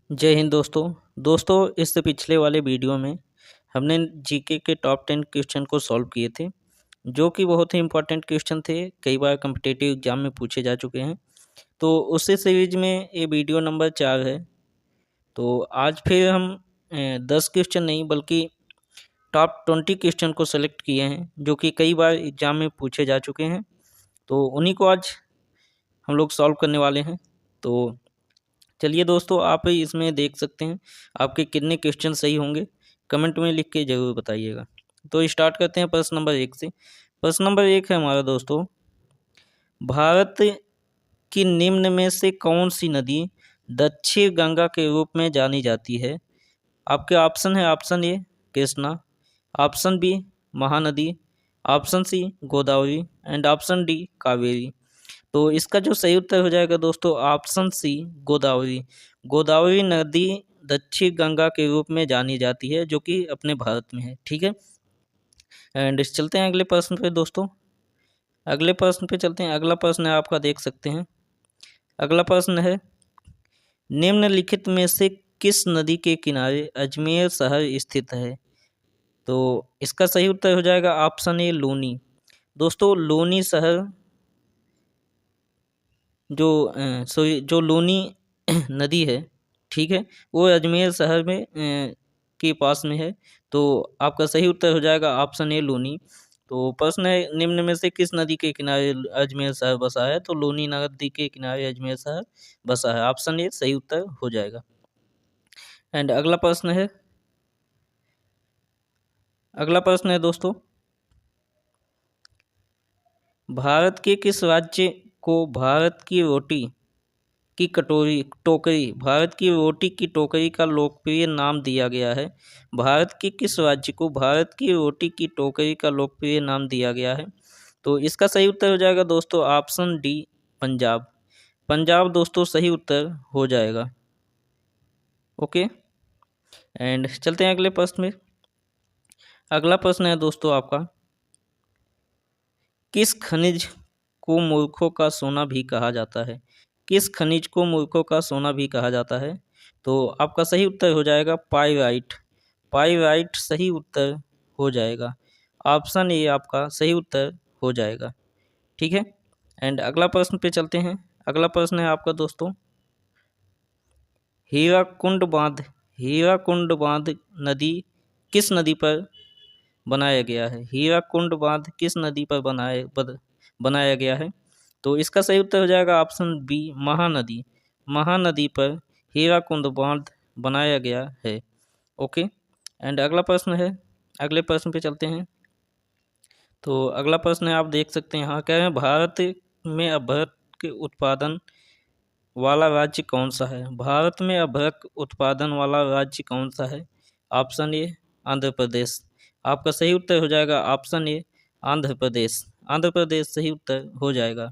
जय हिंद दोस्तों इससे पिछले वाले वीडियो में हमने जीके के टॉप 10 क्वेश्चन को सॉल्व किए थे जो कि बहुत ही इंपॉर्टेंट क्वेश्चन थे। कई बार कम्पिटिटिव एग्जाम में पूछे जा चुके हैं। तो उसी सीरीज में ये वीडियो नंबर 4 है। तो आज फिर हम 10 क्वेश्चन नहीं बल्कि टॉप 20 क्वेश्चन को सेलेक्ट किए हैं जो कि कई बार एग्जाम में पूछे जा चुके हैं। तो उन्हीं को आज हम लोग सॉल्व करने वाले हैं। तो चलिए दोस्तों, आप इसमें देख सकते हैं आपके कितने क्वेश्चन सही होंगे। कमेंट में लिख के ज़रूर बताइएगा। तो स्टार्ट करते हैं प्रश्न नंबर 1 से। प्रश्न नंबर 1 है हमारा दोस्तों, भारत की निम्न में से कौन सी नदी दक्षिण गंगा के रूप में जानी जाती है। आपके ऑप्शन है, option A Krishna, option B Mahanadi, option C Godavari and option D Kaveri. तो इसका जो सही उत्तर हो जाएगा दोस्तों ऑप्शन सी गोदावरी। गोदावरी नदी दक्षिण गंगा के रूप में जानी जाती है जो कि अपने भारत में है। ठीक है, एंड चलते हैं अगले प्रश्न पे दोस्तों। अगले प्रश्न पे चलते हैं। अगला प्रश्न है आपका, देख सकते हैं। अगला प्रश्न है, निम्नलिखित में से किस नदी के किनारे अजमेर शहर स्थित है। तो इसका सही उत्तर हो जाएगा ऑप्शन ए लूनी। दोस्तों लूनी शहर जो लूनी नदी है, ठीक है, वो अजमेर शहर में के पास में है। तो आपका सही उत्तर हो जाएगा ऑप्शन ए लूनी। तो प्रश्न है, निम्न में से किस नदी के किनारे अजमेर शहर बसा है। तो लूनी नदी के किनारे अजमेर शहर बसा है। ऑप्शन ए सही उत्तर हो जाएगा। एंड अगला प्रश्न है दोस्तों, भारत के किस राज्य को भारत की रोटी की टोकरी भारत की रोटी की टोकरी का लोकप्रिय नाम दिया गया है। भारत के किस राज्य को भारत की रोटी की टोकरी का लोकप्रिय नाम दिया गया है। तो इसका सही उत्तर हो जाएगा दोस्तों ऑप्शन डी पंजाब। पंजाब दोस्तों सही उत्तर हो जाएगा। ओके, एंड चलते हैं अगले प्रश्न में। अगला प्रश्न है दोस्तों आपका, किस खनिज को मूर्खों का सोना भी कहा जाता है। किस खनिज को मूर्खों का सोना भी कहा जाता है। तो आपका सही उत्तर हो जाएगा पाइराइट। पाइराइट सही उत्तर हो जाएगा। ऑप्शन ए आपका सही उत्तर हो जाएगा। ठीक है, एंड अगला प्रश्न पे चलते हैं। अगला प्रश्न है आपका दोस्तों, हीराकुंड बांध नदी किस नदी पर बनाया गया है। हीराकुंड बांध किस नदी पर बनाया गया है। तो इसका सही उत्तर हो जाएगा ऑप्शन बी महानदी। महानदी पर हीराकुंड बांध बनाया गया है। ओके, एंड अगला प्रश्न है, अगले प्रश्न पे चलते हैं। तो अगला प्रश्न है, आप देख सकते हैं यहाँ कह रहे हैं, भारत में अभ्रक के उत्पादन वाला राज्य कौन सा है। भारत में अभ्रक उत्पादन वाला राज्य कौन सा है। ऑप्शन ए आंध्र प्रदेश। आपका सही उत्तर हो जाएगा ऑप्शन ए आंध्र प्रदेश। आंध्र प्रदेश सही उत्तर हो जाएगा।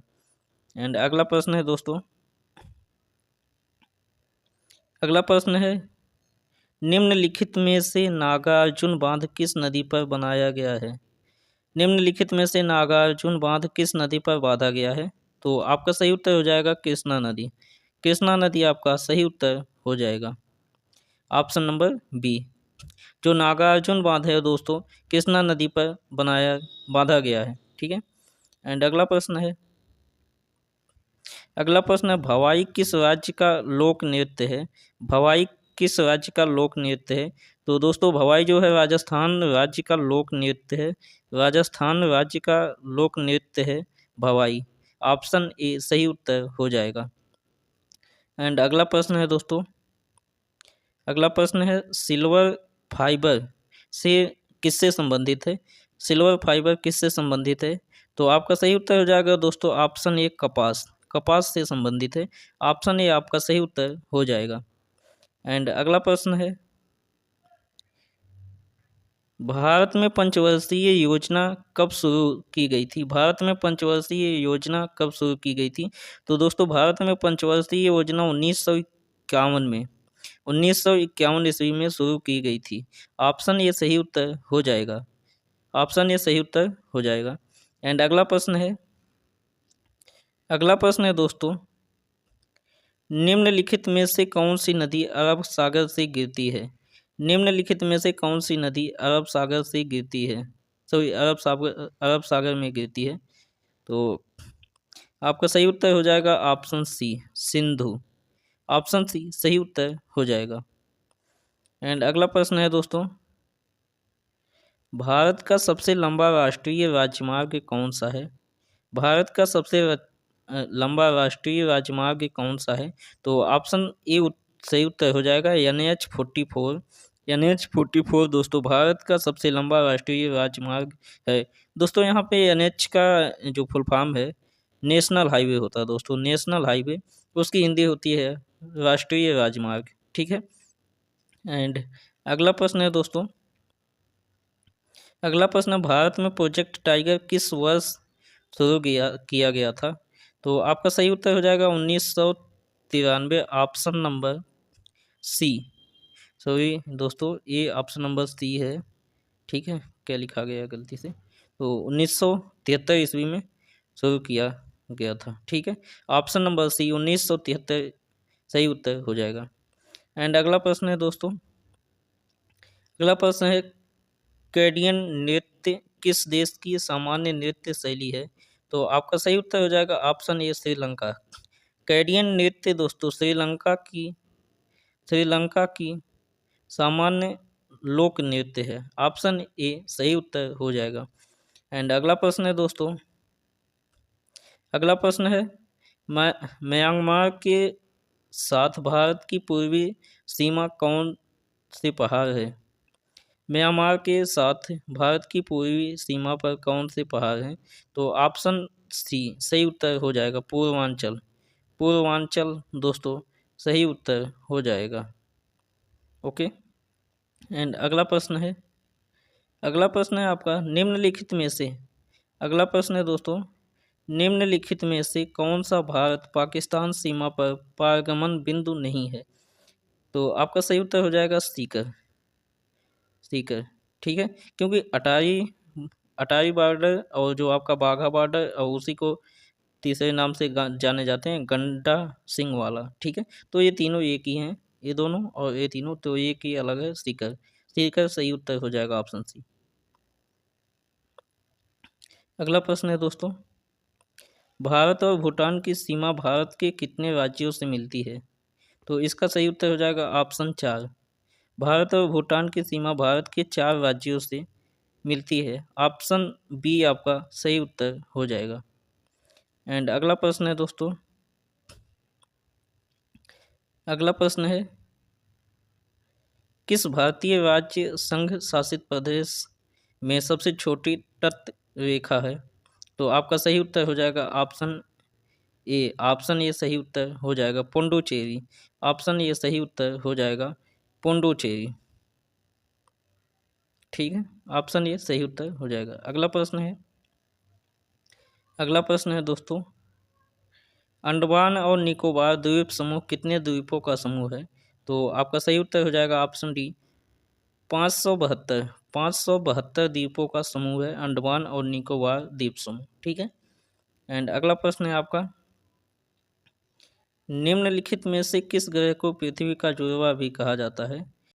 एंड अगला प्रश्न है दोस्तों, अगला प्रश्न है, निम्नलिखित में से नागार्जुन बांध किस नदी पर बनाया गया है। निम्नलिखित में से नागार्जुन बांध किस नदी पर बांधा गया है। तो आपका सही उत्तर हो जाएगा कृष्णा नदी। कृष्णा नदी आपका सही उत्तर हो जाएगा। ऑप्शन नंबर बी, जो नागार्जुन बांध है दोस्तों कृष्णा नदी पर बांधा गया है। ठीक है, एंड अगला प्रश्न है, भवाई किस राज्य का लोक नृत्य है। भवाई किस राज्य का लोक नृत्य है। तो दोस्तों भवाई जो है राजस्थान राज्य का लोक नृत्य है। राजस्थान राज्य का लोक नृत्य है भवाई। ऑप्शन ए सही उत्तर हो जाएगा। एंड अगला प्रश्न है दोस्तों, अगला प्रश्न है, सिल्वर फाइबर से किससे संबंधित है। सिल्वर फाइबर किससे संबंधित है। तो आपका सही उत्तर हो जाएगा दोस्तों ऑप्शन ए कपास। कपास से संबंधित है। ऑप्शन ए आपका सही उत्तर हो जाएगा। एंड अगला प्रश्न है, भारत में पंचवर्षीय योजना कब शुरू की गई थी। भारत में पंचवर्षीय योजना कब शुरू की गई थी। तो दोस्तों भारत में पंचवर्षीय योजना 1951 ईस्वी में शुरू की गई थी। ऑप्शन ये सही उत्तर हो जाएगा। ऑप्शन ये सही उत्तर हो जाएगा। एंड अगला प्रश्न है दोस्तों, निम्नलिखित में से कौन सी नदी अरब सागर से गिरती है? निम्नलिखित में से कौन सी नदी अरब सागर से गिरती है? सॉरी, अरब सागर में गिरती है। तो आपका सही उत्तर हो जाएगा option C, Sindhu. Option C सही उत्तर हो जाएगा। एंड अगला प्रश्न है दोस्तों, भारत का सबसे लंबा राष्ट्रीय राजमार्ग कौन सा है? भारत का सबसे लंबा राष्ट्रीय राजमार्ग कौन सा है? तो ऑप्शन ए सही उत्तर हो जाएगा, NH-44। NH-44 दोस्तों भारत का सबसे लंबा राष्ट्रीय राजमार्ग है। दोस्तों यहाँ पे NH का जो फुल फॉर्म है नेशनल हाईवे होता है दोस्तों, नेशनल हाईवे, उसकी हिंदी होती है राष्ट्रीय राजमार्ग। ठीक है। एंड अगला प्रश्न है दोस्तों, अगला प्रश्न, भारत में प्रोजेक्ट टाइगर किस वर्ष शुरू किया गया था? तो आपका सही उत्तर हो जाएगा 1993। ऑप्शन नंबर सी, सॉरी दोस्तों, ये ऑप्शन नंबर सी है। ठीक है, क्या लिखा गया गलती से, तो 1973 ईस्वी में शुरू किया गया था। ठीक है, ऑप्शन नंबर सी 1973 सही उत्तर हो जाएगा। एंड अगला प्रश्न है दोस्तों, अगला प्रश्न है, कैडियन नृत्य किस देश की सामान्य नृत्य शैली है? तो आपका सही उत्तर हो जाएगा ऑप्शन ए, श्रीलंका। कैडियन नृत्य दोस्तों श्रीलंका की सामान्य लोक नृत्य है। ऑप्शन ए सही उत्तर हो जाएगा। एंड अगला प्रश्न है दोस्तों, अगला प्रश्न है, म्यांमार के साथ भारत की पूर्वी सीमा कौन से पहाड़ है? म्यांमार के साथ भारत की पूर्वी सीमा पर कौन से पहाड़ हैं? तो ऑप्शन सी सही उत्तर हो जाएगा, पूर्वांचल। पूर्वांचल दोस्तों सही उत्तर हो जाएगा। ओके। एंड अगला प्रश्न है, अगला प्रश्न है आपका, निम्नलिखित में से, अगला प्रश्न है दोस्तों, निम्नलिखित में से कौन सा भारत पाकिस्तान सीमा पर पारगमन बिंदु नहीं है? तो आपका सही उत्तर हो जाएगा सीकर। सीकर, ठीक है, क्योंकि अटारी बॉर्डर और जो आपका बाघा बॉर्डर और उसी को तीसरे नाम से जाने जाते हैं गंडा सिंह वाला। ठीक है, तो ये तीनों एक ही हैं, ये दोनों और ये तीनों, तो एक ही अलग है, सीकर। सीकर सही उत्तर हो जाएगा ऑप्शन सी। अगला प्रश्न है दोस्तों, भारत और भूटान की सीमा भारत के कितने राज्यों से मिलती है? तो इसका सही उत्तर हो जाएगा ऑप्शन 4। भारत और भूटान की सीमा भारत के 4 राज्यों से मिलती है। ऑप्शन बी आपका सही उत्तर हो जाएगा। एंड अगला प्रश्न है दोस्तों, अगला प्रश्न है, किस भारतीय राज्य संघ शासित प्रदेश में सबसे छोटी तट रेखा है? तो आपका सही उत्तर हो जाएगा ऑप्शन ए। ऑप्शन ए सही उत्तर हो जाएगा, पुडुचेरी। ऑप्शन ए सही उत्तर हो जाएगा, पुडुचेरी। ठीक है, ऑप्शन ए सही उत्तर हो जाएगा। अगला प्रश्न है, अगला प्रश्न है दोस्तों, अंडमान और निकोबार द्वीप समूह कितने द्वीपों का समूह है? तो आपका सही उत्तर हो जाएगा ऑप्शन डी, 572। 572 द्वीपों का समूह है अंडमान और निकोबार द्वीप समूह। ठीक है। एंड अगला प्रश्न है आपका, निम्नलिखित में से किस ग्रह को पृथ्वी का जुड़वा भी कहा जाता है?